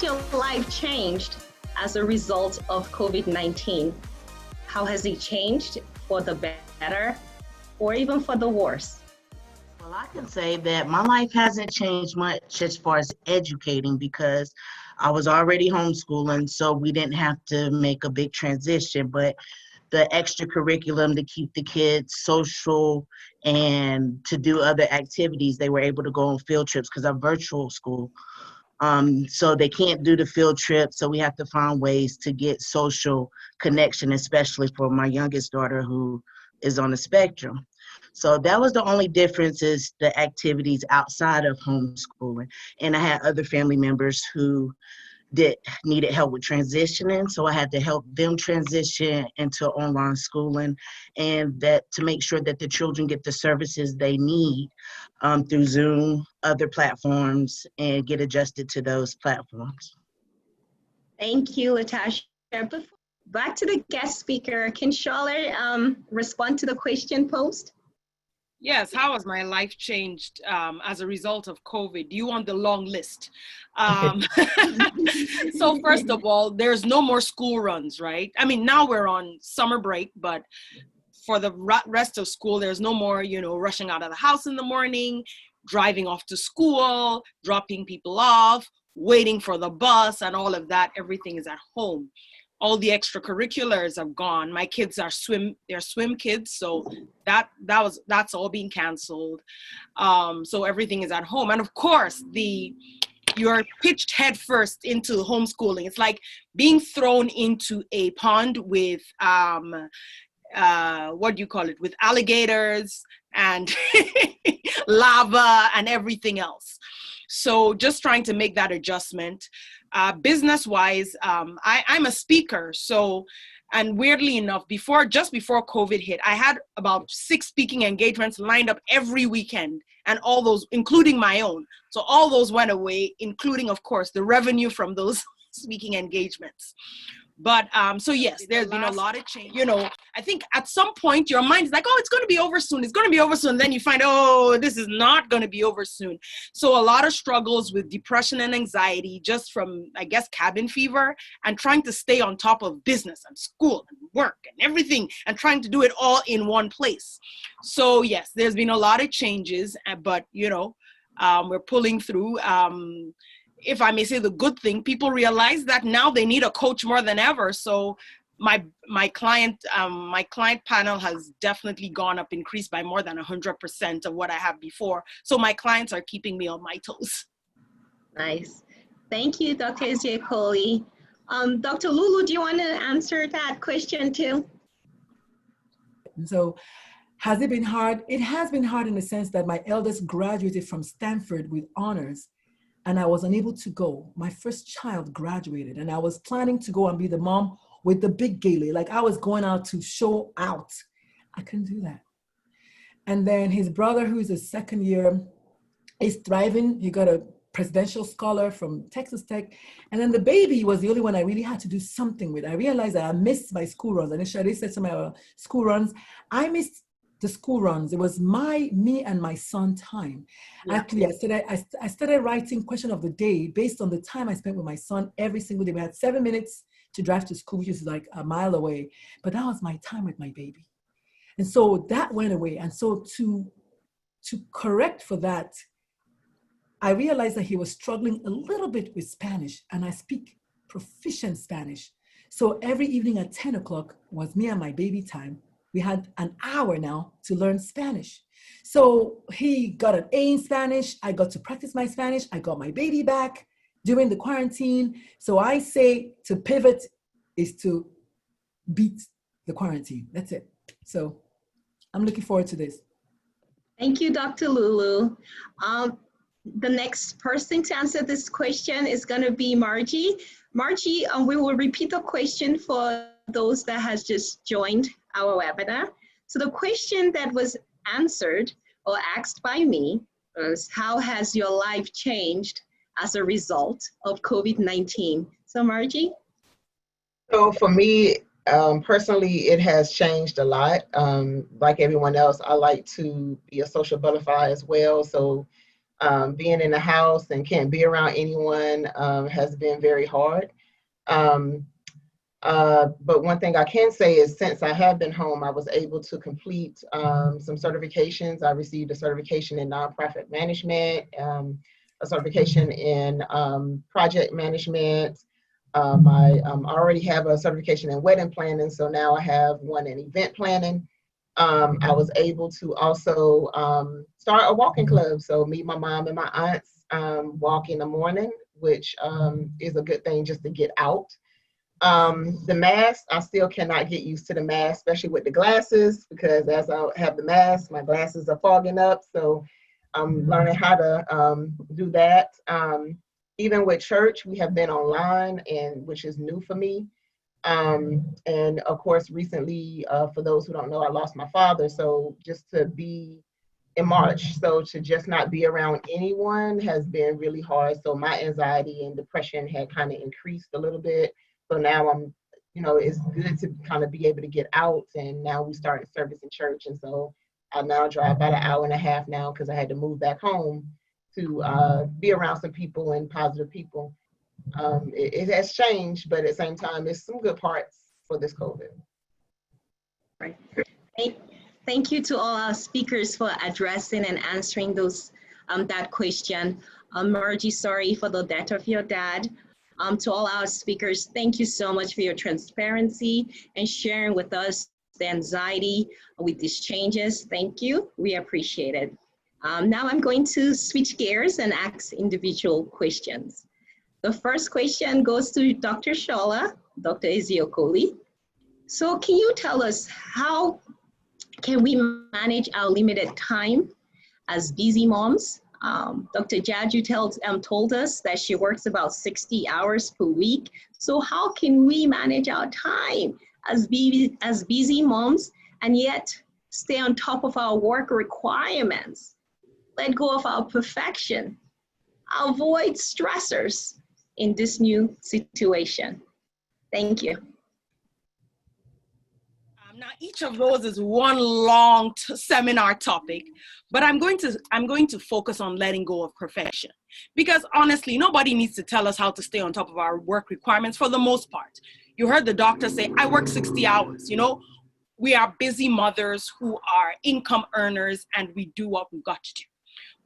your life changed as a result of COVID-19? How has it changed for the better or even for the worse? Well, I can say that my life hasn't changed much as far as educating because I was already homeschooling, so we didn't have to make a big transition. But the extra curriculum to keep the kids social and to do other activities, they were able to go on field trips because I'm virtual school. So they can't do the field trip, so we have to find ways to get social connection, especially for my youngest daughter who is on the spectrum. So that was the only difference is the activities outside of homeschooling. And I had other family members who did needed help with transitioning, so I had to help them transition into online schooling, and that to make sure that the children get the services they need through Zoom, other platforms, and get adjusted to those platforms. Thank you, Latasha. Back to the guest speaker. Can Charlotte respond to the question posed? Yes, how has my life changed as a result of COVID? You want the long list. So first of all, there's no more school runs, right? I mean, now we're on summer break, but for the rest of school, there's no more, rushing out of the house in the morning, driving off to school, dropping people off, waiting for the bus and all of that. Everything is at home. All the extracurriculars have gone. My kids are they're swim kids, so that's all being canceled. So everything is at home. And of course, you're pitched headfirst into homeschooling. It's like being thrown into a pond with what do you call it? With alligators and lava and everything else. So just trying to make that adjustment. Business-wise, I'm a speaker. So, and weirdly enough, just before COVID hit, I had about 6 speaking engagements lined up every weekend, and all those, including my own. So all those went away, including, of course, the revenue from those speaking engagements. But so yes, there's been a lot of change. I think at some point your mind is like, oh, it's going to be over soon. It's going to be over soon. Then you find, oh, this is not going to be over soon. So a lot of struggles with depression and anxiety just from, I guess, cabin fever and trying to stay on top of business and school and work and everything and trying to do it all in one place. So yes, there's been a lot of changes, but we're pulling through. If I may say the good thing, people realize that now they need a coach more than ever. So my client panel has definitely gone up, increased by more than 100% of what I have before. So my clients are keeping me on my toes. Nice. Thank you, Dr. Ezekwoli. Dr. Lulu, do you want to answer that question too? So has it been hard? It has been hard in the sense that my eldest graduated from Stanford with honors, and I was unable to go. My first child graduated, and I was planning to go and be the mom with the big gala. Like I was going out to show out. I couldn't do that. And then his brother, who's a second year, is thriving. He got a presidential scholar from Texas Tech. And then the baby was the only one I really had to do something with. I realized that I missed my school runs. And Shadi said to my school runs, I missed the school runs. It was me and my son time. Yeah. Actually, I started writing question of the day based on the time I spent with my son every single day. We had 7 minutes to drive to school, which is like a mile away. But that was my time with my baby. And so that went away. And so to correct for that, I realized that he was struggling a little bit with Spanish, and I speak proficient Spanish. So every evening at 10 o'clock was me and my baby time. We had an hour now to learn Spanish. So he got an A in Spanish. I got to practice my Spanish. I got my baby back during the quarantine. So I say to pivot is to beat the quarantine. That's it. So I'm looking forward to this. Thank you, Dr. Lulu. The next person to answer this question is going to be Margie. Margie, we will repeat the question for those that has just joined our webinar. So the question that was answered or asked by me was, how has your life changed as a result of COVID-19? So Margie? So for me, personally, it has changed a lot. Like everyone else, I like to be a social butterfly as well. So Being in the house and can't be around anyone has been very hard. But one thing I can say is since I have been home, I was able to complete some certifications. I received a certification in nonprofit management, a certification in project management. I already have a certification in wedding planning, so now I have one in event planning. I was able to also start a walking club. So me, my mom, and my aunts walk in the morning, which is a good thing just to get out. The mask, I still cannot get used to the mask, especially with the glasses, because as I have the mask, my glasses are fogging up. So I'm learning how to do that. Even with church, we have been online, and which is new for me. And of course, recently, for those who don't know, I lost my father. So just to be in March, so to just not be around anyone has been really hard. So my anxiety and depression had kind of increased a little bit. So now I'm, it's good to kind of be able to get out. And now we started service in church. And so I now drive about an hour and a half now because I had to move back home to be around some people and positive people. It has changed, but at the same time, there's some good parts for this COVID. Right. Thank you to all our speakers for addressing and answering those that question. Margie, sorry for the death of your dad. To all our speakers, thank you so much for your transparency and sharing with us the anxiety with these changes. Thank you. We appreciate it. Now I'm going to switch gears and ask individual questions. The first question goes to Dr. Shola, Dr. Ezeokoli. So can you tell us how can we manage our limited time as busy moms? Dr. Jaju told us that she works about 60 hours per week. So how can we manage our time as busy moms and yet stay on top of our work requirements, let go of our perfection, avoid stressors in this new situation? Thank you. Now, each of those is one long seminar topic, but I'm going to focus on letting go of perfection, because honestly, nobody needs to tell us how to stay on top of our work requirements for the most part. You heard the doctor say, I work 60 hours. We are busy mothers who are income earners, and we do what we've got to do.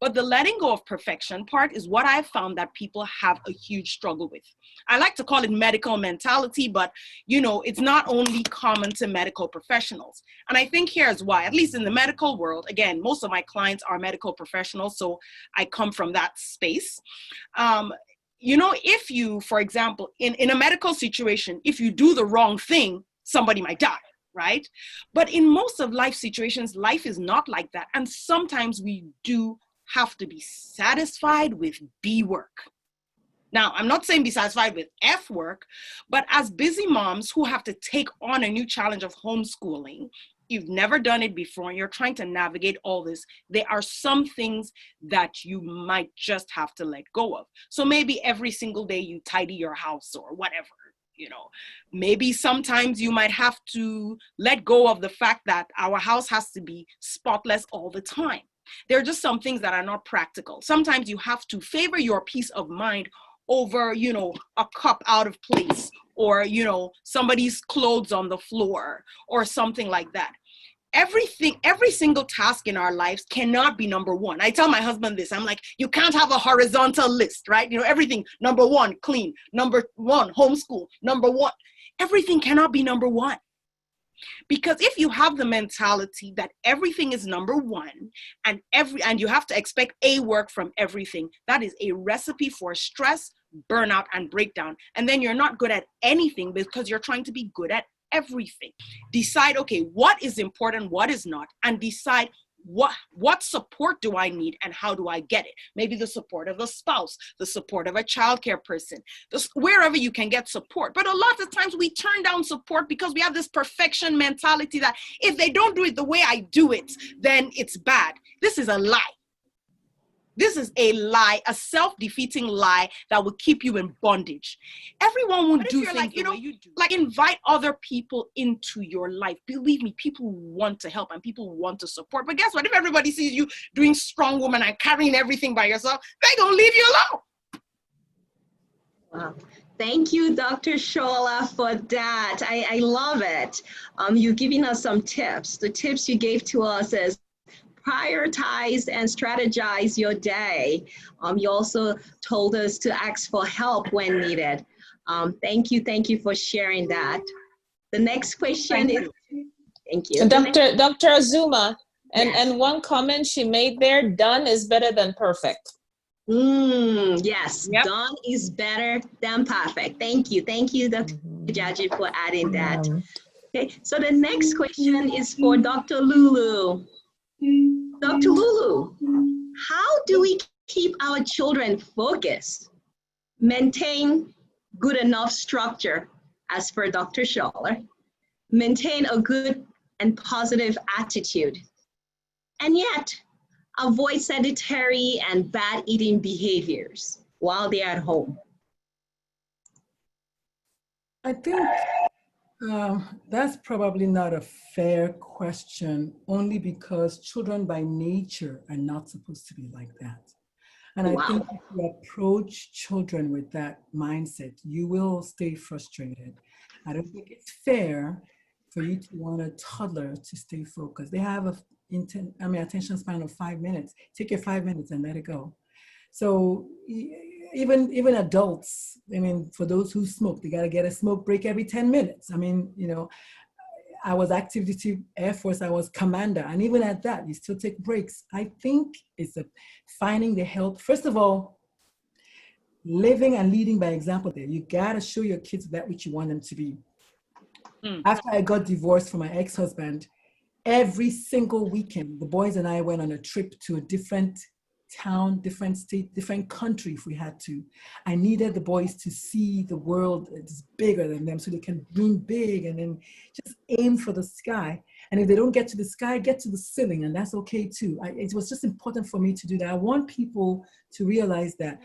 But the letting go of perfection part is what I found that people have a huge struggle with. I like to call it medical mentality, but it's not only common to medical professionals. And I think here's why, at least in the medical world, again, most of my clients are medical professionals, so I come from that space. If you, for example, in a medical situation, if you do the wrong thing, somebody might die. Right? But in most of life situations, life is not like that. And sometimes we do have to be satisfied with B work. Now, I'm not saying be satisfied with F work, but as busy moms who have to take on a new challenge of homeschooling, you've never done it before and you're trying to navigate all this, there are some things that you might just have to let go of. So maybe every single day you tidy your house or whatever. Maybe sometimes you might have to let go of the fact that our house has to be spotless all the time. There are just some things that are not practical. Sometimes you have to favor your peace of mind over, a cup out of place or, somebody's clothes on the floor or something like that. Every single task in our lives cannot be number one. I tell my husband this, I'm like, you can't have a horizontal list, right? Everything, number one, clean, number one, homeschool, number one. Everything cannot be number one. Because if you have the mentality that everything is number one and you have to expect A work from everything, that is a recipe for stress, burnout, and breakdown. And then you're not good at anything because you're trying to be good at everything. Decide, okay, what is important, what is not, and decide what support do I need and how do I get it? Maybe the support of a spouse, the support of a childcare person, wherever you can get support. But a lot of times we turn down support because we have this perfection mentality that if they don't do it the way I do it, then it's bad. This is a lie. This is a lie, a self-defeating lie that will keep you in bondage. Everyone won't do things like, you do. Like, invite other people into your life. Believe me, people want to help and people want to support. But guess what? If everybody sees you doing strong woman and carrying everything by yourself, they're going to leave you alone. Wow. Thank you, Dr. Shola, for that. I love it. You're giving us some tips. The tips you gave to us is prioritize and strategize your day. You also told us to ask for help when needed. Thank you for sharing that. The next question is, thank you. Dr. Azuma, Yes. and one comment she made there, done is better than perfect. Yes, Yep. done is better than perfect. Thank you, Dr. Jaji, for adding that. Okay, so the next question is for Dr. Lulu. Dr. Lulu, how do we keep our children focused, maintain good enough structure, as per Dr. Scholler, maintain a good and positive attitude, and yet avoid sedentary and bad eating behaviors while they're at home? I think that's probably not a fair question, only because children by nature are not supposed to be like that. And I think if you approach children with that mindset, you will stay frustrated. I don't think it's fair for you to want a toddler to stay focused. They have attention span of 5 minutes. Take your 5 minutes and let it go. So even adults, for those who smoke, they got to get a smoke break every 10 minutes. I was active duty Air Force, I was commander, and even at that, you still take breaks. I think it's finding the help. First of all, living and leading by example there. You got to show your kids that which you want them to be. After I got divorced from my ex-husband, every single weekend, the boys and I went on a trip to a different town, different state, different country if we had to. I needed the boys to see the world is bigger than them so they can dream big and then just aim for the sky. And if they don't get to the sky, get to the ceiling, and that's okay too. It was just important for me to do that. I want people to realize that.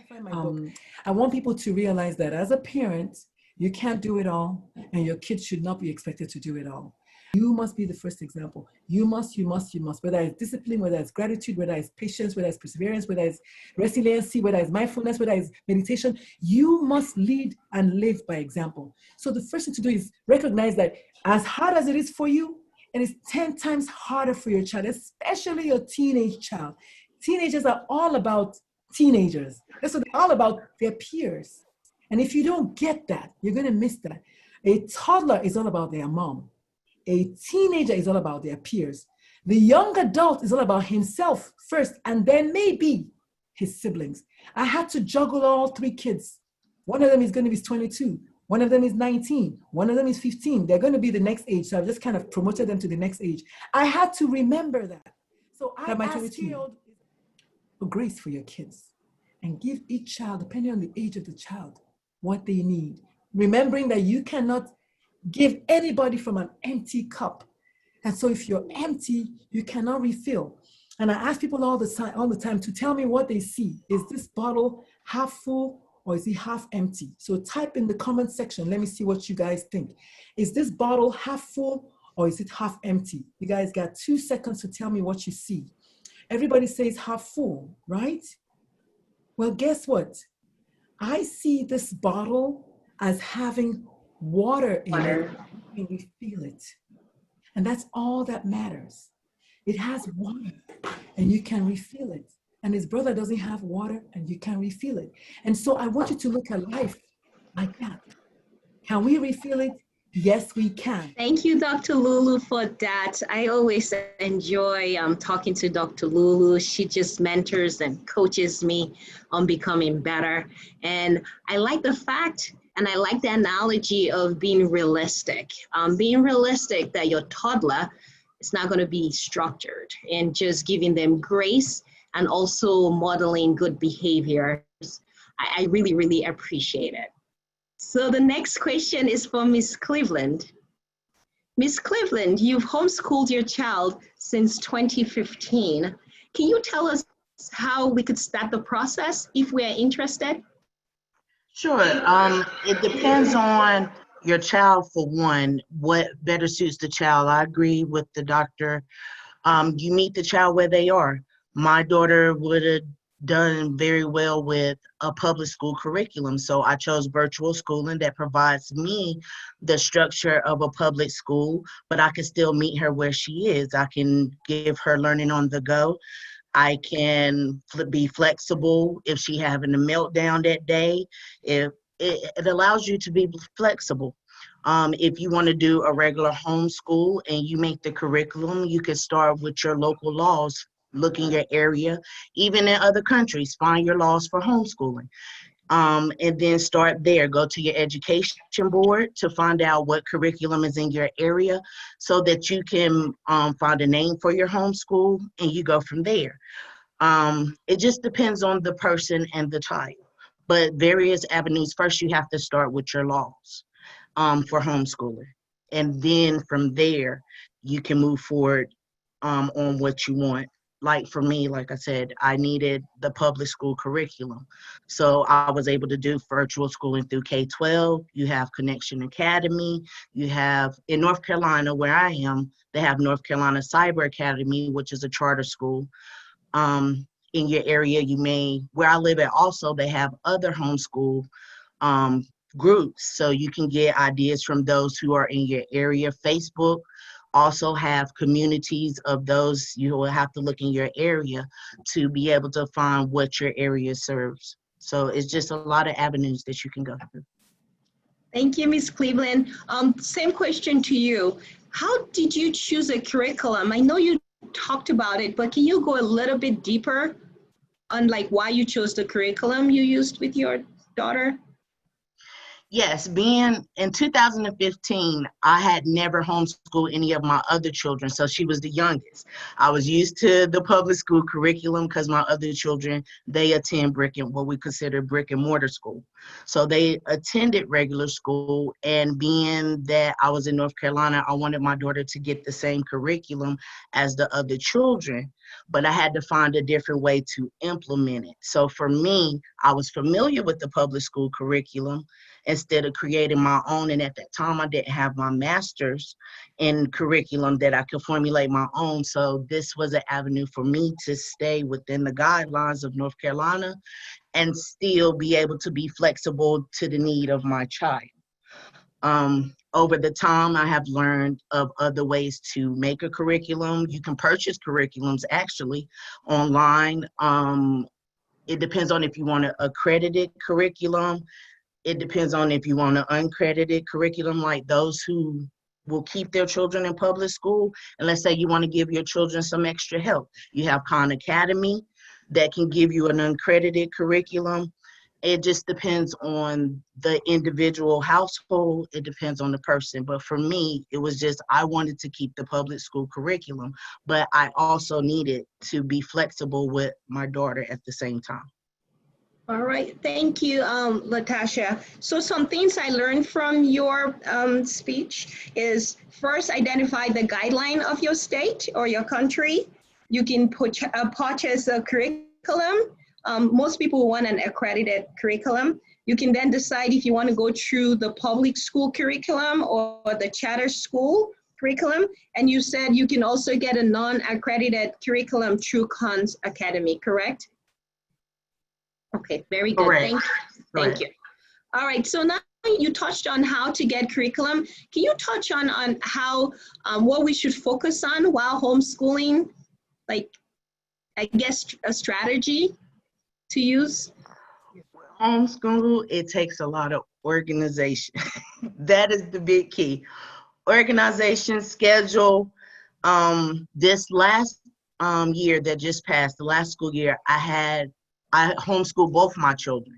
I want people to realize that as a parent, you can't do it all, and your kids should not be expected to do it all. You must be the first example. You must, whether it's discipline, whether it's gratitude, whether it's patience, whether it's perseverance, whether it's resiliency, whether it's mindfulness, whether it's meditation, you must lead and live by example. So the first thing to do is recognize that as hard as it is for you, it is 10 times harder for your child, especially your teenage child. Teenagers are all about teenagers. That's what they're all about, their peers. And if you don't get that, you're going to miss that. A toddler is all about their mom. A teenager is all about their peers. The young adult is all about himself first, and then maybe his siblings. I had to juggle all 3 kids. One of them is going to be 22. One of them is 19. One of them is 15. They're going to be the next age. So I've just kind of promoted them to the next age. I had to remember that. So I ask you for grace for your kids and give each child, depending on the age of the child, what they need. Remembering that you cannot give anybody from an empty cup. And so if you're empty, you cannot refill. And I ask people all the time to tell me what they see. Is this bottle half full or is it half empty? So type in the comment section. Let me see what you guys think. Is this bottle half full or is it half empty? You guys got 2 seconds to tell me what you see. Everybody says half full, right? Well, guess what? I see this bottle as having water in it, and we feel it. And that's all that matters. It has water, and you can refill it. And his brother doesn't have water, and you can refill it. And so I want you to look at life like that. Can we refill it? Yes, we can. Thank you, Dr. Lulu, for that. I always enjoy talking to Dr. Lulu. She just mentors and coaches me on becoming better. And I like the fact, and I like the analogy of being realistic. Being realistic that your toddler is not going to be structured, and just giving them grace and also modeling good behaviors. I really, really appreciate it. So the next question is for Ms. Cleveland. Ms. Cleveland, you've homeschooled your child since 2015. Can you tell us how we could start the process if we are interested? Sure. It depends on your child for one, what better suits the child. I agree with the doctor. You meet the child where they are. My daughter would have done very well with a public school curriculum. So I chose virtual schooling that provides me the structure of a public school, but I can still meet her where she is. I can give her learning on the go. I can be flexible if she having a meltdown that day. If it allows you to be flexible. If you want to do a regular homeschool and you make the curriculum, you can start with your local laws, look in your area, even in other countries, find your laws for homeschooling. And then start there. Go to your education board to find out what curriculum is in your area so that you can find a name for your homeschool and you go from there. It just depends on the person and the child. But various avenues, first you have to start with your laws for homeschooling. And then from there, you can move forward on what you want. Like for me, like I said, I needed the public school curriculum. So I was able to do virtual schooling through K-12. You have Connection Academy. You have, in North Carolina, where I am, they have North Carolina Cyber Academy, which is a charter school. In your area, you may, where I live at also, they have other homeschool groups. So you can get ideas from those who are in your area. Facebook also have communities of those. You will have to look in your area to be able to find what your area serves. So it's just a lot of avenues that you can go through. Thank you, Ms. Cleveland. Same question to you. How did you choose a curriculum? I know you talked about it, but can you go a little bit deeper on like why you chose the curriculum you used with your daughter? Yes, being in 2015, I had never homeschooled any of my other children, so she was the youngest. I was used to the public school curriculum because my other children, they attend what we consider brick and mortar school. So they attended regular school, and being that I was in North Carolina, I wanted my daughter to get the same curriculum as the other children, but I had to find a different way to implement it. So for me, I was familiar with the public school curriculum instead of creating my own. And at that time, I didn't have my master's in curriculum that I could formulate my own. So this was an avenue for me to stay within the guidelines of North Carolina and still be able to be flexible to the need of my child. Over the time, I have learned of other ways to make a curriculum. You can purchase curriculums actually online. It depends on if you want an accredited curriculum. It depends on if you want an uncredited curriculum, like those who will keep their children in public school. And let's say you want to give your children some extra help. You have Khan Academy that can give you an uncredited curriculum. It just depends on the individual household. It depends on the person. But for me, it was just, I wanted to keep the public school curriculum, but I also needed to be flexible with my daughter at the same time. All right, thank you, Latasha. So some things I learned from your speech is first identify the guideline of your state or your country. You can purchase a curriculum. Most people want an accredited curriculum. You can then decide if you want to go through the public school curriculum or the charter school curriculum. And you said you can also get a non-accredited curriculum through Khan's Academy, correct? Okay, very good. Correct. Thank you. All right, so now you touched on how to get curriculum. Can you touch on how, what we should focus on while homeschooling? Like, I guess a strategy to use? Homeschool, it takes a lot of organization. That is the big key. Organization, schedule. This last year that just passed, the last school year, I homeschooled both my children.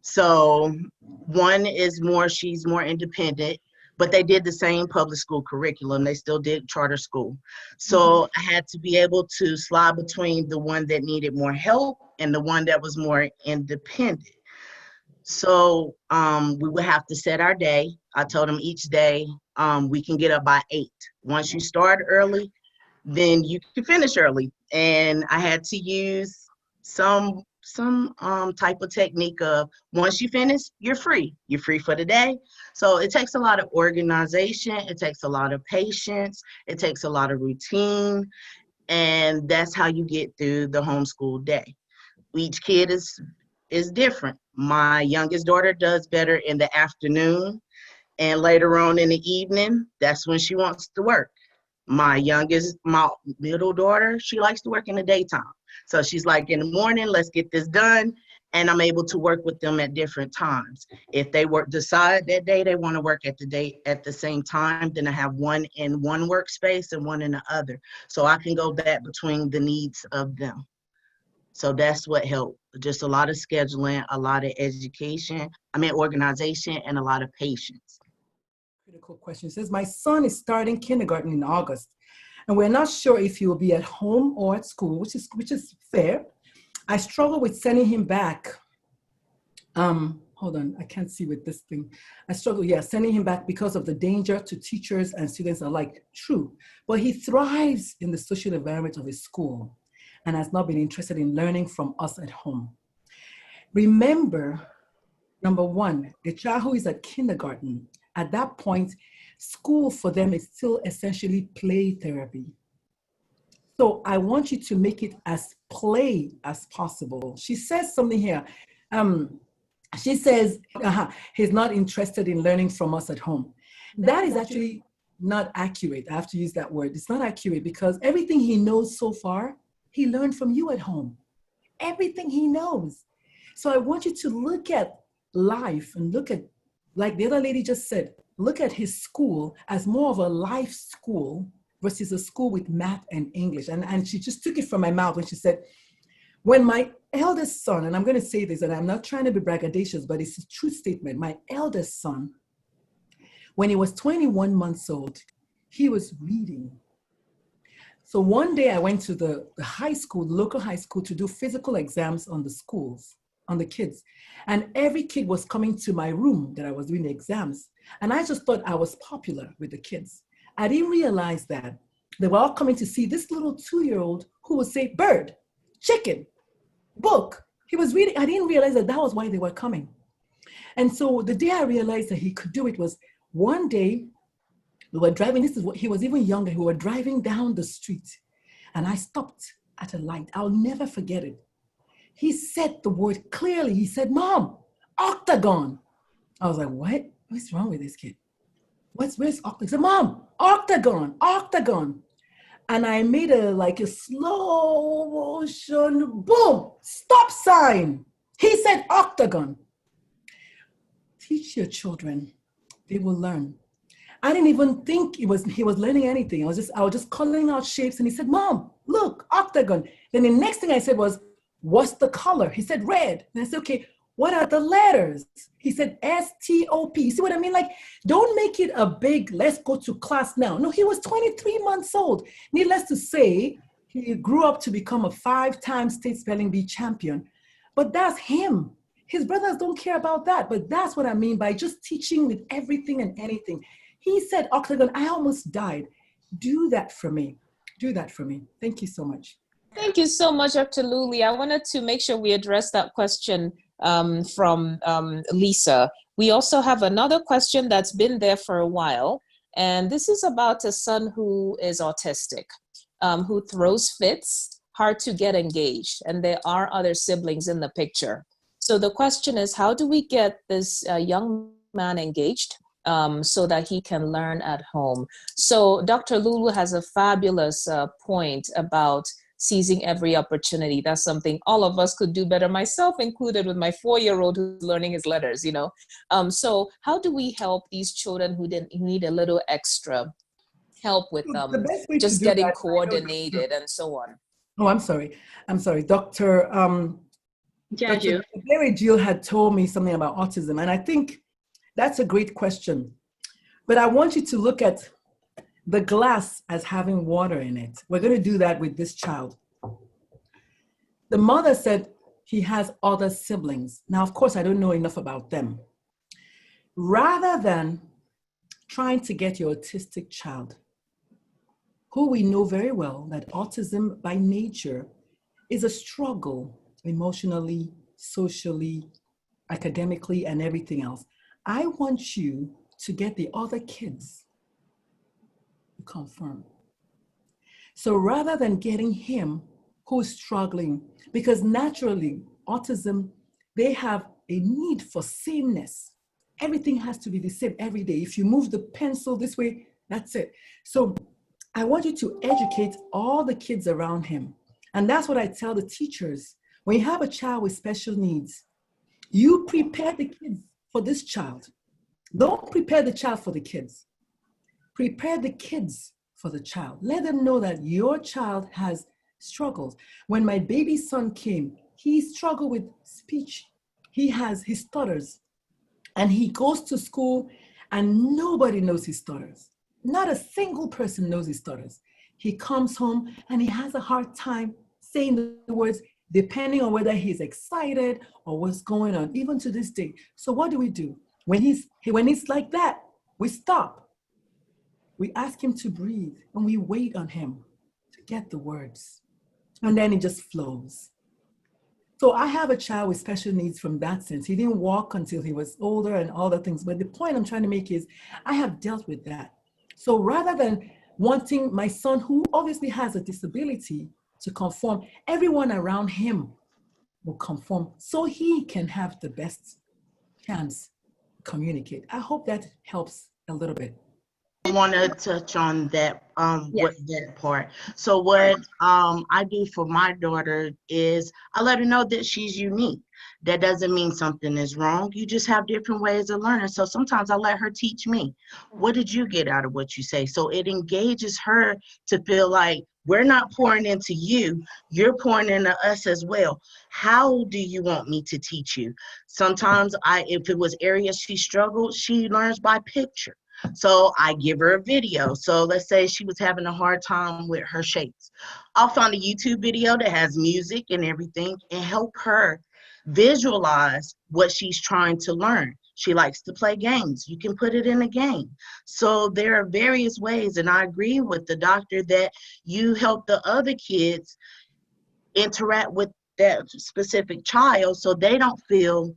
So one is she's more independent, but they did the same public school curriculum. They still did charter school. So I had to be able to slide between the one that needed more help and the one that was more independent. So we would have to set our day. I told them each day we can get up by 8. Once you start early, then you can finish early. And I had to use some type of technique of once you finish, you're free. You're free for the day. So it takes a lot of organization. It takes a lot of patience. It takes a lot of routine. And that's how you get through the homeschool day. Each kid is different. My youngest daughter does better in the afternoon, and later on in the evening, that's when she wants to work. My middle daughter, she likes to work in the daytime. So she's like, in the morning, let's get this done. And I'm able to work with them at different times. If they decide that day they want to work at the same time, then I have one in one workspace and one in the other. So I can go back between the needs of them. So that's what helped. Just a lot of scheduling, a lot of organization, and a lot of patience. Critical question. It says, my son is starting kindergarten in August, and we're not sure if he will be at home or at school, which is fair. I struggle with sending him back. Hold on, I can't see with this thing. Sending him back because of the danger to teachers and students alike. True, but he thrives in the social environment of his school and has not been interested in learning from us at home. Remember, number one, the child who is at kindergarten, at that point, school for them is still essentially play therapy. So I want you to make it as play as possible. She says something here. She says, he's not interested in learning from us at home. That is actually not accurate. I have to use that word. It's not accurate because everything he knows so far, he learned from you at home. Everything he knows. So I want you to look at life and look at, like the other lady just said, look at his school as more of a life school versus a school with math and English. And she just took it from my mouth when she said, when my eldest son, and I'm going to say this, and I'm not trying to be braggadocious, but it's a true statement. My eldest son, when he was 21 months old, he was reading. So one day I went to the high school, the local high school, to do physical exams on the schools, on the kids. And every kid was coming to my room that I was doing the exams. And I just thought I was popular with the kids. I didn't realize that they were all coming to see this little 2-year-old who would say, bird, chicken, book. He was reading. I didn't realize that was why they were coming. And so the day I realized that he could do it was one day we were driving. This is what he was even younger. We were driving down the street and I stopped at a light. I'll never forget it. He said the word clearly. He said, Mom, octagon. I was like, what? What's wrong with this kid? Where's octagon? He said, Mom, octagon, octagon. And I made a slow motion, boom, stop sign. He said octagon. Teach your children, they will learn. I didn't even think he was learning anything. I was just calling out shapes and he said, Mom, look, octagon. Then the next thing I said was, what's the color? He said red. And I said, okay, what are the letters? He said STOP. You see what I mean? Like, don't make it a big, let's go to class now. No, he was 23 months old. Needless to say, he grew up to become a 5-time state spelling bee champion. But that's him. His brothers don't care about that. But that's what I mean by just teaching with everything and anything. He said, octagon, I almost died. Do that for me. Do that for me. Thank you so much. Thank you so much, Dr. Luli. I wanted to make sure we address that question from Lisa. We also have another question that's been there for a while, and this is about a son who is autistic, who throws fits, hard to get engaged, and there are other siblings in the picture. So the question is, how do we get this young man engaged so that he can learn at home? So Dr. Lulu has a fabulous point about seizing every opportunity. That's something all of us could do better, myself included, with my 4-year-old who's learning his letters, So how do we help these children who need a little extra help with just getting coordinated and so on? Oh, I'm sorry. Dr. Mary Jill had told me something about autism, and I think that's a great question. But I want you to look at the glass as having water in it. We're going to do that with this child. The mother said he has other siblings. Now, of course, I don't know enough about them. Rather than trying to get your autistic child, who we know very well that autism by nature is a struggle emotionally, socially, academically, and everything else. I want you to get the other kids to confirm. So rather than getting him who's struggling, because naturally, autism, they have a need for sameness. Everything has to be the same every day. If you move the pencil this way, that's it. So I want you to educate all the kids around him. And that's what I tell the teachers. When you have a child with special needs, you prepare the kids for this child. Don't prepare the child for the kids. Prepare the kids for the child. Let them know that your child has struggles. When my baby son came, he struggled with speech. He stutters. And he goes to school and nobody knows he stutters. Not a single person knows he stutters. He comes home and he has a hard time saying the words, depending on whether he's excited or what's going on, even to this day. So what do? When he's like that, we stop. We ask him to breathe and we wait on him to get the words. And then it just flows. So I have a child with special needs from that sense. He didn't walk until he was older and all the things. But the point I'm trying to make is I have dealt with that. So rather than wanting my son, who obviously has a disability, to conform, everyone around him will conform so he can have the best chance to communicate. I hope that helps a little bit. I want to touch on that Yes. that part. So what I do for my daughter is I let her know that she's unique. That doesn't mean something is wrong. You just have different ways of learning. So sometimes I let her teach me. What did you get out of what you say? So it engages her to feel like we're not pouring into you, you're pouring into us as well. How do you want me to teach you? Sometimes if it was areas she struggled, she learns by picture. So I give her a video. So let's say she was having a hard time with her shapes. I'll find a YouTube video that has music and everything and help her visualize what she's trying to learn. She likes to play games. You can put it in a game. So there are various ways, and I agree with the doctor that you help the other kids interact with that specific child so they don't feel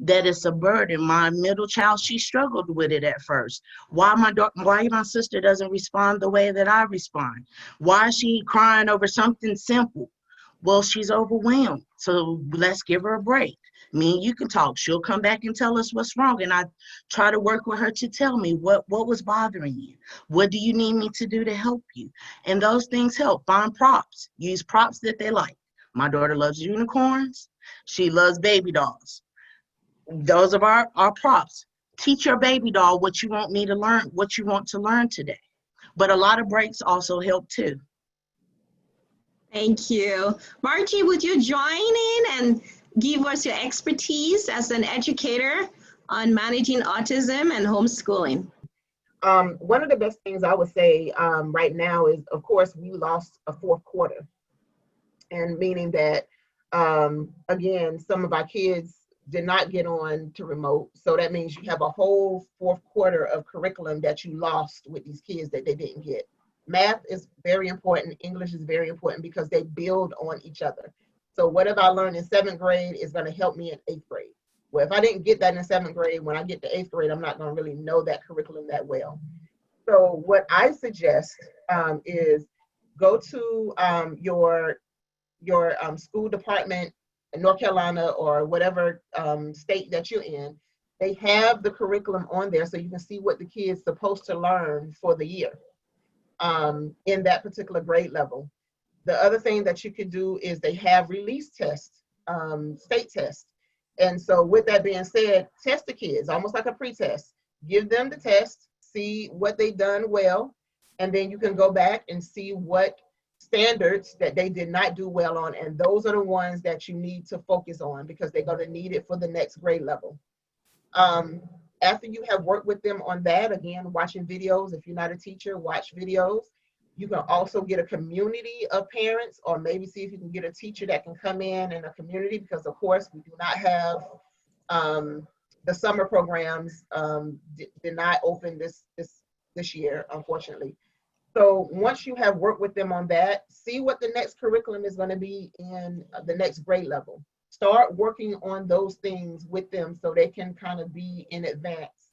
that it's a burden. My middle child, she struggled with it at first. Why my sister doesn't respond the way that I respond? Why is she crying over something simple? Well, she's overwhelmed. So let's give her a break. Me and you can talk. She'll come back and tell us what's wrong. And I try to work with her to tell me what was bothering you. What do you need me to do to help you? And those things help. Find props. Use props that they like. My daughter loves unicorns. She loves baby dolls. Those are our props. Teach your baby doll what you want me to learn, what you want to learn today. But a lot of breaks also help too. Thank you. Margie, would you join in and give us your expertise as an educator on managing autism and homeschooling? One of the best things I would say right now is, of course, we lost a fourth quarter. And meaning that, again, some of our kids did not get on to remote. So that means you have a whole fourth quarter of curriculum that you lost with these kids that they didn't get. Math is very important. English is very important because they build on each other. So whatever I learned in 7th grade is going to help me in 8th grade. Well, if I didn't get that in 7th grade, when I get to 8th grade, I'm not going to really know that curriculum that well. So what I suggest is go to your school department in North Carolina or whatever state that you're in. They have the curriculum on there so you can see what the kid's supposed to learn for the year in that particular grade level. The other thing that you could do is they have release tests, state tests. And so with that being said, test the kids, almost like a pre-test. Give them the test, see what they've done well, and then you can go back and see what standards that they did not do well on, and those are the ones that you need to focus on because they're going to need it for the next grade level. After you have worked with them on that, again, watching videos, if you're not a teacher, watch videos. You can also get a community of parents, or maybe see if you can get a teacher that can come in a community, because of course we do not have the summer programs did not open this year, unfortunately. So once you have worked with them on that, see what the next curriculum is going to be in the next grade level. Start working on those things with them so they can kind of be in advance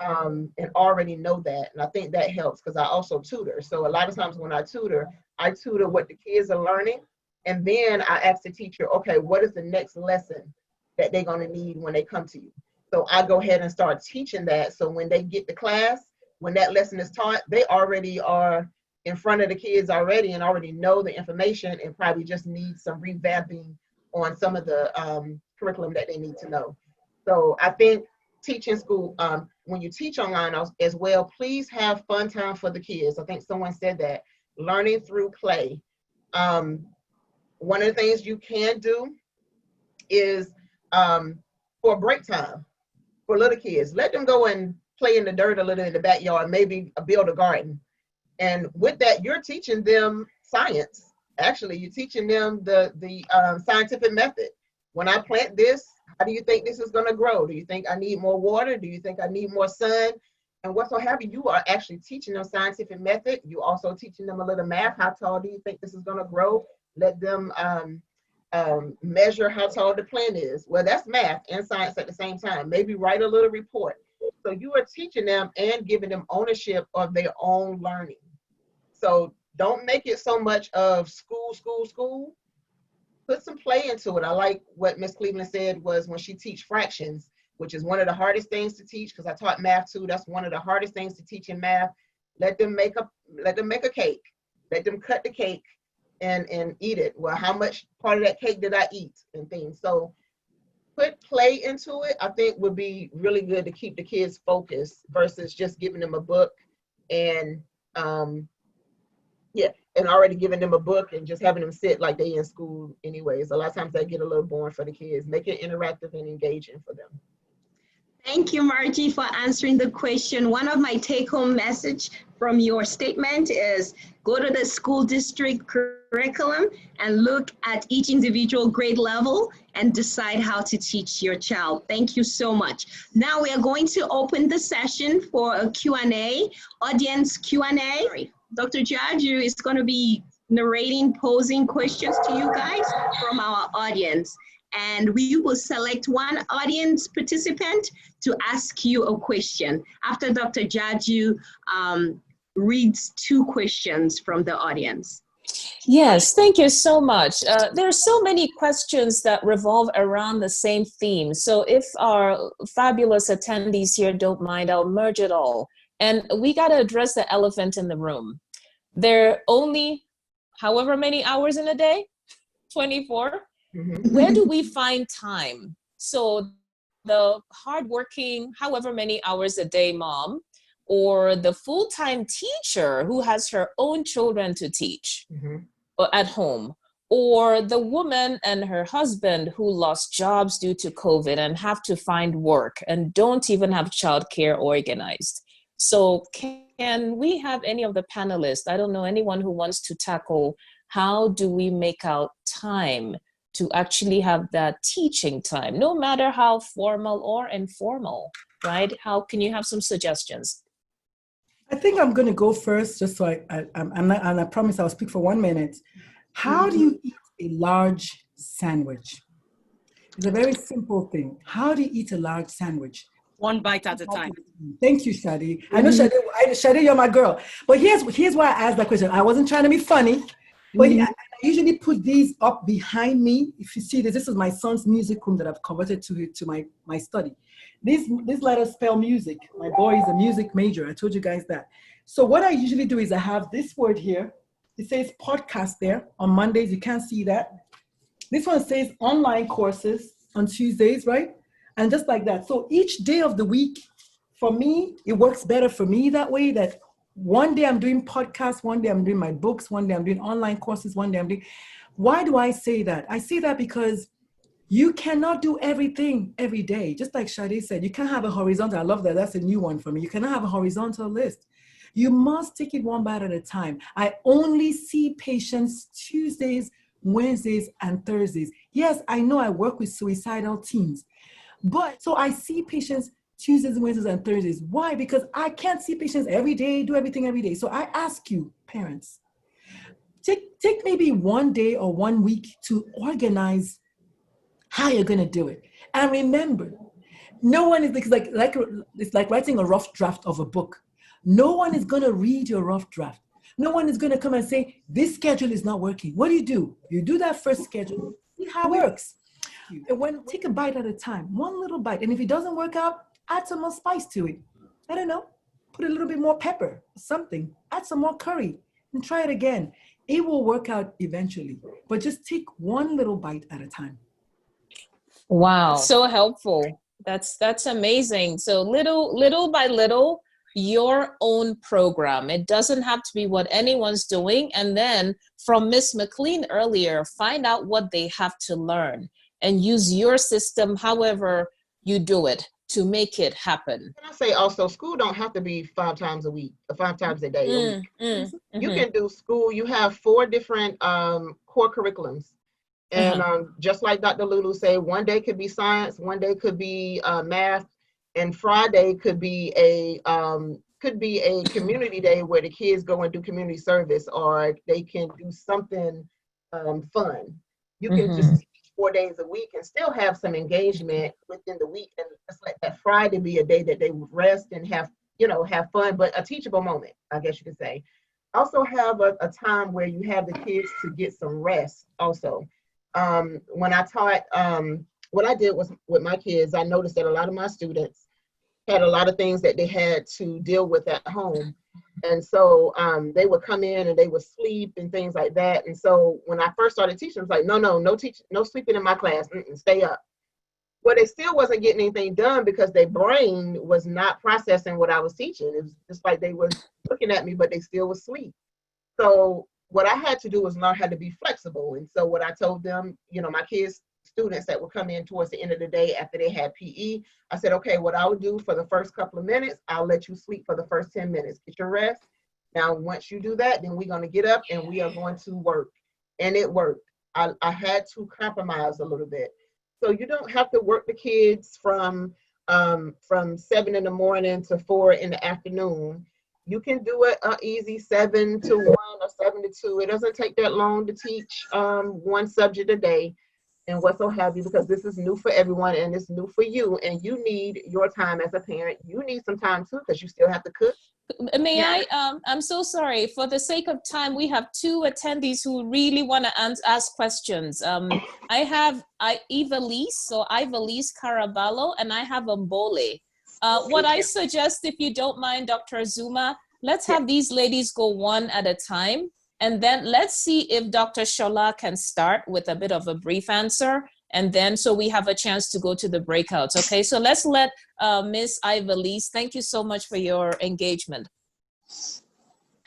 and already know that. And I think that helps because I also tutor. So a lot of times when I tutor what the kids are learning. And then I ask the teacher, okay, what is the next lesson that they're going to need when they come to you? So I go ahead and start teaching that. So when they get to class, when that lesson is taught, they already are in front of the kids already and already know the information and probably just need some revamping on some of the curriculum that they need to know. So I think teaching school, when you teach online as well, please have fun time for the kids. I think someone said that, learning through play. One of the things you can do is for break time for little kids, let them go and play in the dirt a little in the backyard, maybe build a garden. And with that, you're teaching them science. Actually, you're teaching them the scientific method. When I plant this, how do you think this is going to grow? Do you think I need more water? Do you think I need more sun? And whatsoever, you are actually teaching them scientific method. You also teaching them a little math. How tall do you think this is going to grow? Let them measure how tall the plant is. Well, that's math and science at the same time. Maybe write a little report. So you are teaching them and giving them ownership of their own learning. So don't make it so much of school, school, school. Put some play into it. I like what Miss Cleveland said was when she teach fractions, which is one of the hardest things to teach because I taught math too. That's one of the hardest things to teach in math. Let them make a cake. Let them cut the cake and eat it. Well, how much part of that cake did I eat and things. So put play into it, I think would be really good to keep the kids focused versus just giving them a book and and already giving them a book and just having them sit like they in school anyways. A lot of times that get a little boring for the kids. Make it interactive and engaging for them. Thank you, Margie, for answering the question. One of my take-home message from your statement is go to the school district curriculum and look at each individual grade level and decide how to teach your child. Thank you so much. Now we are going to open the session for a Q&A, audience Q&A. Dr. Jaju is going to be narrating, posing questions to you guys from our audience. And we will select one audience participant to ask you a question. After Dr. Jaju reads 2 questions from the audience. Yes, thank you so much. There are so many questions that revolve around the same theme. So if our fabulous attendees here don't mind, I'll merge it all. And we got to address the elephant in the room. There are only however many hours in a day, 24. Where do we find time? So the hardworking, however many hours a day mom, or the full-time teacher who has her own children to teach at home, or the woman and her husband who lost jobs due to COVID and have to find work and don't even have childcare organized. So can we have any of the panelists, I don't know, anyone who wants to tackle how do we make out time to actually have that teaching time, no matter how formal or informal, right? How can you have some suggestions? I think I'm going to go first, just so I'm not, and I promise I'll speak for 1 minute. How do you eat a large sandwich? It's a very simple thing. How do you eat a large sandwich? 1 bite at a time. Thank you, Shadi. I know Shadi, you're my girl. But here's why I asked that question. I wasn't trying to be funny, but I usually put these up behind me. If you see this is my son's music room that I've converted to my study. These letters spell music. My boy is a music major. I told you guys that. So what I usually do is I have this word here. It says podcast there. On Mondays, you can't see that. This one says online courses on Tuesdays, right? And just like that. So each day of the week, for me, it works better for me that way, that one day I'm doing podcasts, one day I'm doing my books, one day I'm doing online courses, one day I'm doing. Why do I say that? I say that because you cannot do everything every day. Just like Shadi said, you can't have a horizontal. I love that. That's a new one for me. You cannot have a horizontal list. You must take it one bite at a time. I only see patients Tuesdays, Wednesdays, and Thursdays. Yes, I know I work with suicidal teens. But so I see patients Tuesdays, Wednesdays, and Thursdays. Why? Because I can't see patients every day, do everything every day. So I ask you, parents, take maybe one day or 1 week to organize how you're going to do it. And remember, no one is it's like writing a rough draft of a book. No one is going to read your rough draft. No one is going to come and say, this schedule is not working. What do? You do that first schedule, see how it works. And take a bite at a time, one little bite. And if it doesn't work out, add some more spice to it. I don't know, put a little bit more pepper, something, add some more curry and try it again. It will work out eventually, but just take one little bite at a time. Wow, so helpful. That's amazing. So little by little, your own program. It doesn't have to be what anyone's doing. And then from Miss McLean earlier, find out what they have to learn and use your system, however you do it, to make it happen. Can I say also, school don't have to be 5 times a week or 5 times a day a week. You can do school. You have 4 different core curriculums. And just like Dr. Lulu said, one day could be science, one day could be math, and Friday could be a community day where the kids go and do community service, or they can do something fun. You can just teach 4 days a week and still have some engagement within the week, and just let that Friday be a day that they would rest and have fun, but a teachable moment, I guess you could say. Also have a time where you have the kids to get some rest also. When I taught, what I did was with my kids, I noticed that a lot of my students had a lot of things that they had to deal with at home. And so they would come in and they would sleep and things like that. And so when I first started teaching, I was like, no sleeping in my class, stay up. Well, they still wasn't getting anything done because their brain was not processing what I was teaching. It was just like they were looking at me, but they still was asleep. So what I had to do was learn how to be flexible. And so what I told them, my kids, students that would come in towards the end of the day after they had PE, I said, okay, what I would do for the first couple of minutes, I'll let you sleep for the first 10 minutes. Get your rest. Now, once you do that, then we're going to get up and we are going to work. And it worked. I had to compromise a little bit. So you don't have to work the kids from 7 in the morning to 4 in the afternoon. You can do it easy 7 to 1 or 7 to 2. It doesn't take that long to teach one subject a day and what so have you, because this is new for everyone and it's new for you. And you need your time as a parent. You need some time too, because you still have to cook. May I? I'm so sorry. For the sake of time, we have 2 attendees who really want to ask questions. I have Ivelisse Caraballo, and I have Mbole. What I suggest, if you don't mind, Dr. Zuma, let's have these ladies go one at a time. And then let's see if Dr. Shola can start with a bit of a brief answer. And then so we have a chance to go to the breakouts. Okay, so let's let Miss Ivelisse, thank you so much for your engagement.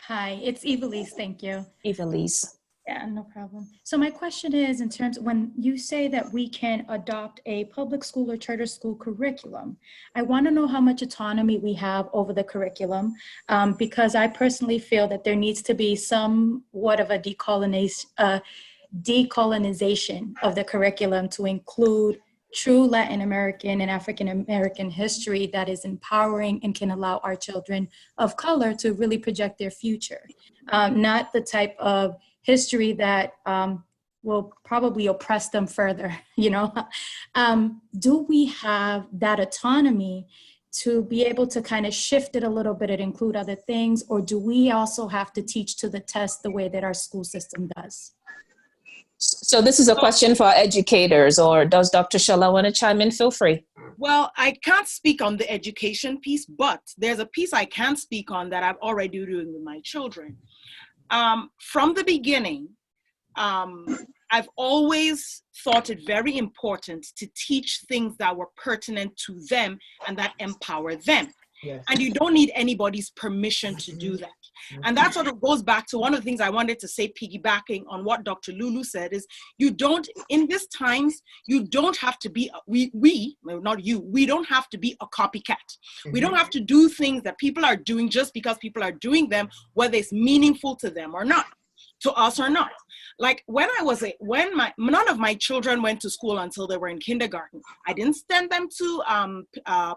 Hi, it's Ivelisse, thank you. Ivelisse. Yeah, no problem. So my question is, in terms when you say that we can adopt a public school or charter school curriculum, I want to know how much autonomy we have over the curriculum, because I personally feel that there needs to be somewhat of a decolonization of the curriculum to include true Latin American and African American history that is empowering and can allow our children of color to really project their future, not the type of history that will probably oppress them further, Do we have that autonomy to be able to kind of shift it a little bit and include other things, or do we also have to teach to the test the way that our school system does? So this is a question for educators, or does Dr. Shola want to chime in? Feel free. Well, I can't speak on the education piece, but there's a piece I can speak on that I've already doing with my children. From the beginning, I've always thought it very important to teach things that were pertinent to them and that empower them. Yes. And you don't need anybody's permission to do that. And that sort of goes back to one of the things I wanted to say, piggybacking on what Dr. Lulu said, is you don't, in these times, you don't have to be, we don't have to be a copycat. We don't have to do things that people are doing just because people are doing them, whether it's meaningful to them or not, to us or not. Like none of my children went to school until they were in kindergarten. I didn't send them to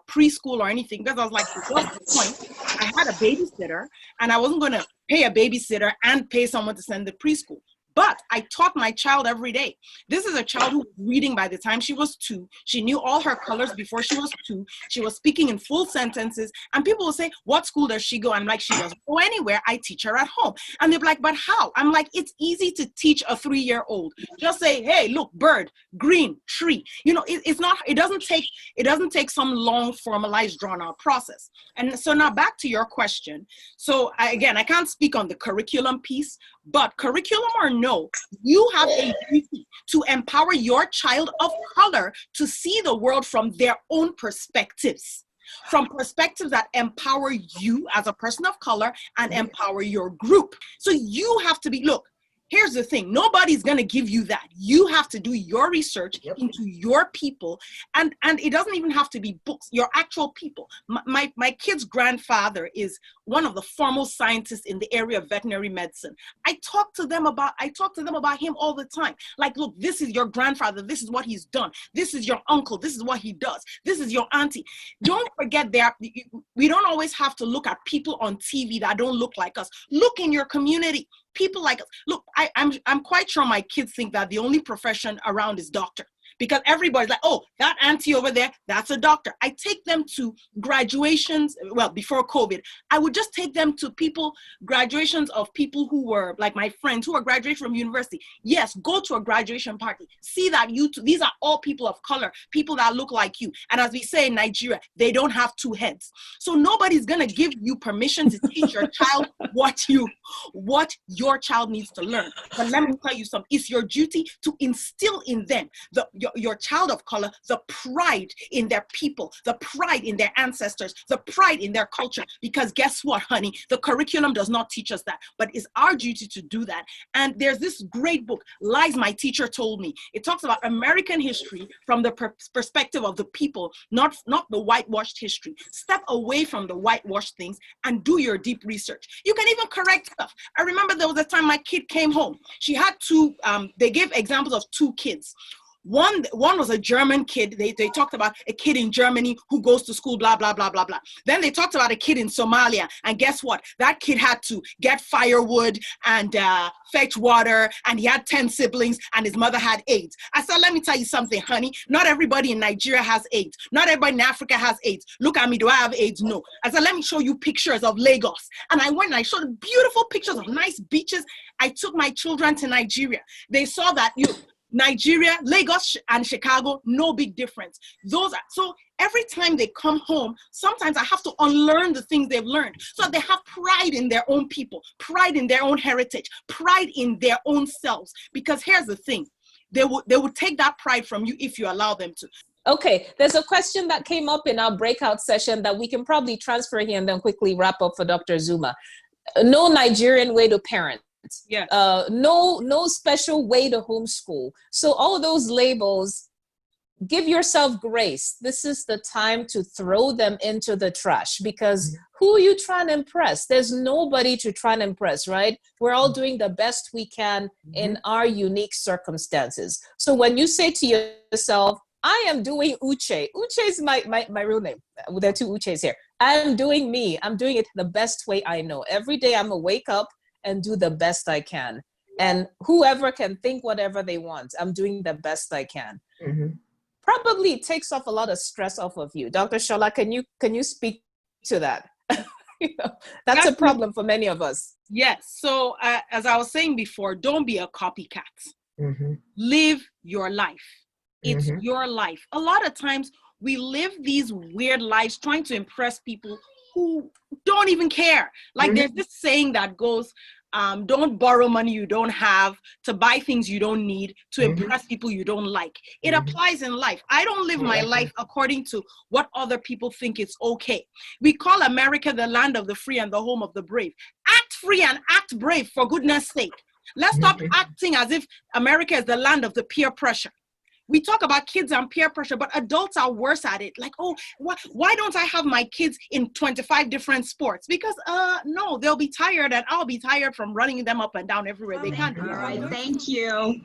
preschool or anything, because I was like, what's the point? I had a babysitter, and I wasn't going to pay a babysitter and pay someone to send to preschool. But I taught my child every day. This is a child who was reading by the time she was 2. She knew all her colors before she was 2. She was speaking in full sentences. And people will say, what school does she go? I'm like, she doesn't go anywhere. I teach her at home. And they're like, but how? I'm like, it's easy to teach a 3-year-old. Just say, hey, look, bird, green, tree. You know, it doesn't take some long formalized drawn out process. And so now back to your question. So I can't speak on the curriculum piece, but curriculum or no, you have a duty to empower your child of color to see the world from their own perspectives, from perspectives that empower you as a person of color and empower your group. So you have to be, look, here's the thing. Nobody's going to give you that. You have to do your research into your people. And it doesn't even have to be books, your actual people. My kid's grandfather is one of the foremost scientists in the area of veterinary medicine. I talk to them about him all the time. Like, look, this is your grandfather. This is what he's done. This is your uncle. This is what he does. This is your auntie. Don't forget we don't always have to look at people on TV that don't look like us. Look in your community. People like us. Look, I'm quite sure my kids think that the only profession around is doctor, because everybody's like, oh, that auntie over there, that's a doctor. I take them to graduations. Well, before COVID, I would just take them to graduations of people who were like my friends who are graduating from university. Yes, go to a graduation party. See that these are all people of color, people that look like you. And as we say in Nigeria, they don't have 2 heads. So nobody's going to give you permission to teach your child what your child needs to learn. But let me tell you something. It's your duty to instill in them your child of color, the pride in their people, the pride in their ancestors, the pride in their culture. Because guess what, honey? The curriculum does not teach us that, but it's our duty to do that. And there's this great book, Lies My Teacher Told Me. It talks about American history from the perspective of the people, not the whitewashed history. Step away from the whitewashed things and do your deep research. You can even correct stuff. I remember there was a time my kid came home. She had 2, they gave examples of 2 kids. One was a German kid. They talked about a kid in Germany who goes to school, blah, blah, blah, blah, blah. Then they talked about a kid in Somalia. And guess what? That kid had to get firewood and fetch water. And he had 10 siblings and his mother had AIDS. I said, let me tell you something, honey. Not everybody in Nigeria has AIDS. Not everybody in Africa has AIDS. Look at me. Do I have AIDS? No. I said, let me show you pictures of Lagos. And I went and I showed beautiful pictures of nice beaches. I took my children to Nigeria. They saw that, Nigeria, Lagos, and Chicago, no big difference. So every time they come home, sometimes I have to unlearn the things they've learned. So they have pride in their own people, pride in their own heritage, pride in their own selves. Because here's the thing, they would take that pride from you if you allow them to. Okay, there's a question that came up in our breakout session that we can probably transfer here and then quickly wrap up for Dr. Zuma. No Nigerian way to parent. Yeah. No special way to homeschool. So all those labels, give yourself grace. This is the time to throw them into the trash, because who are you trying to impress? There's nobody to try and impress, right? We're all doing the best we can in our unique circumstances. So when you say to yourself, I am doing Uche. Uche is my real name. There are 2 Uches here. I am doing me. I'm doing it the best way I know. Every day I'm gonna wake up and do the best I can. And whoever can think whatever they want, I'm doing the best I can. Probably takes off a lot of stress off of you. Dr. Shola, can you speak to that? That's a problem for many of us. Yes. So as I was saying before, don't be a copycat. Live your life. It's your life. A lot of times we live these weird lives trying to impress people who don't even care. Like there's this saying that goes, don't borrow money you don't have to buy things you don't need to impress people you don't like. It applies in life. I don't live my life according to what other people think it's okay. We call America the land of the free and the home of the brave. Act free and act brave, for goodness sake. Let's stop acting as if America is the land of the peer pressure. we talk about kids and peer pressure, but adults are worse at it. Like, oh, why don't I have my kids in 25 different sports? Because no, they'll be tired and I'll be tired from running them up and down everywhere. They can't do All that. right, thank you.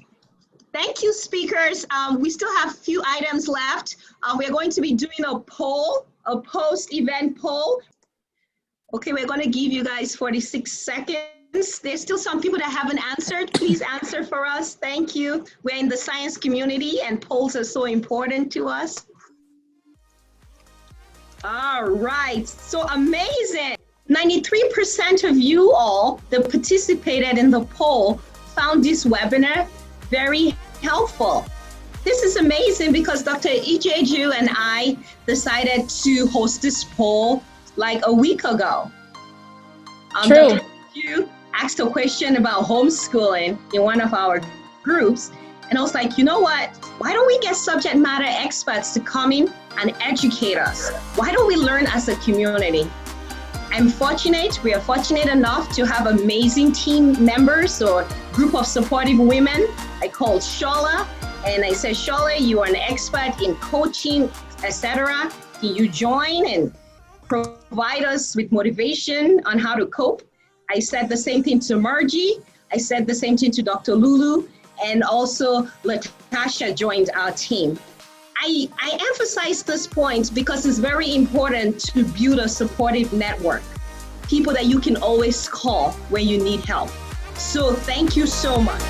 Thank you, speakers. We still have a few items left. We're going to be doing a poll, a post-event poll. Okay, we're going to give you guys 46 seconds. There's still some people that haven't answered. Please answer for us. Thank you. We're in the science community and polls are so important to us. All right, so amazing. 93% of you all that participated in the poll found this webinar very helpful. This is amazing because Dr. Ijeju and I decided to host this poll like a week ago. True. Dr. Ijeju asked a question about homeschooling in one of our groups. And I was like, you know what? Why don't we get subject matter experts to come in and educate us? Why don't we learn as a community? We are fortunate enough to have amazing team members or group of supportive women. I called Shola and I said, Shola, you are an expert in coaching, etc. Can you join and provide us with motivation on how to cope? I said the same thing to Margie. I said the same thing to Dr. Lulu, and also Latasha joined our team. I emphasize this point because it's very important to build a supportive network, people that you can always call when you need help. So thank you so much.